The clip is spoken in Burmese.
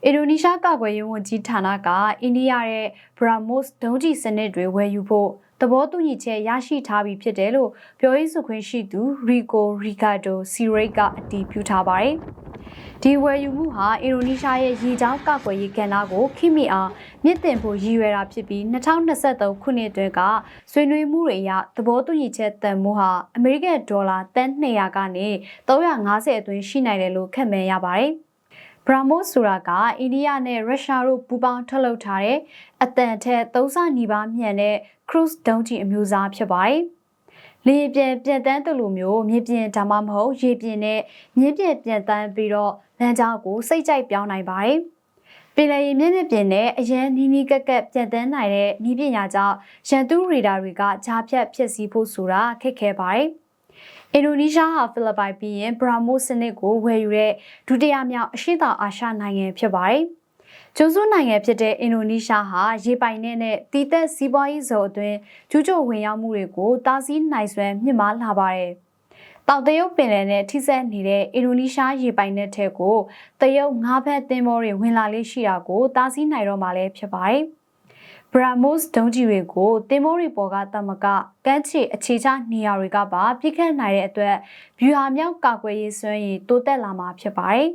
အင်ဒိုနီးရှားကာကွယ်ရေးဝန်ကြီးဌာနကအိန္ဒိယရဲ့ BrahMos ဒုံးကျည်စနစ်တွေဝယ်ယူဖို့သဘောတူညီချက်ရရှိထားပြီဖြစ်တယ်လို့ပြောရေးဆိုခွင့်ရှိသူ Rico Ricardo Sirek ကအတည်ပြုထားပါတယ်။ဒီဝယ်ယူမှုဟာအင်ဒိုနီးရှားရဲ့ရေကြောင်းကာကွယ်ရေးကဏ္ဍကိုခိမိအောင်မြင့်တင်ဖို့ရည်ရွယ်တာဖြစ်ပြီး2023ခုနှစ်အတွင်းကဆွေးနွေးမှုတွေအရသဘောတူညီချက်တန်ဖိုးဟာအမေရိကန်ဒေါ်လာတန်200ကနေ350အတွင်းရှိနိုင်တယ်လို့ခန့်မှန်းရပါတယ်။ BrahMos ဆိုတာကအိန္ဒိယနဲ့ရုရှားတို့ပူးပေါင်းထုတ်လုပ်ထားတဲ့အတန်ထက်3ဆနီးပါးမြန်တဲ့ cruise ဒုံးကျည်အမျိုးအစားဖြစ်ပါတယ်။လေပြင်ပြန်တန်းသူလိုမျိုးမြေပြင်ဒါမှမဟုတ်ရေပြင်နဲ့မြင်းပြင်ပြန်တန်းပြီးတော့လမ်းကြောင်းကိုစိတ်ကြိုက်ပြောင်းနိုင်ပါတယ်။ပင်လယ်ရေမျက်နှာပြင်နဲ့အရန်နီးနီးကက်ကက်ပြန်တန်းနိုင်တဲ့နည်းပညာကြောင့်ရန်သူရေဒါတွေကကြားဖြတ်ဖြစ်စီဖို့ဆိုတာခက်ခဲပါတယ်။အင်ဒိုနီးရှားဟာဖိလစ်ပိုင်ပြီးရင် BrahMos စနစ်ကိုဝယ်ယူတဲ့ဒုတိယမြောက်အရှေ့တောင်အာရှနိုင်ငံဖြစ်ပါတယ်။ကျွန်းစုနိုင်ငံဖြစ်တဲ့အင်ဒိုနီးရှားဟာရေပိုင်နက်နဲ့တီးသက်စီးပွားရေးဇုံအတွင်းကျူးကျော်ဝင်ရောက်မှုတွေကိုတားဆီးနိုင်စွမ်းမြင့်မားလာပါတယ်။တောင်တရုတ်ပင်လယ်နဲ့ထိစပ်နေတဲ့အင်ဒိုနီးရှားရေပိုင်နက်ထဲကိုတရုတ်ငါးဖက်သင်္ဘောတွေဝင်လာလေးရှိတာကိုတားဆီးနိုင်တော့မှလည်းဖြစ်ပါတယ်။ BrahMos ဒုံးကျည်တွေကိုသင်္ဘောတွေပေါ်ကတမကကမ်းခြေအခြေချနေရာတွေကပါပြစ်ခတ်နိုင်တဲ့အတွက်ဗျူဟာမြောက်ကာကွယ်ရေးစွမ်းရည်တိုးတက်လာမှာဖြစ်ပါတယ်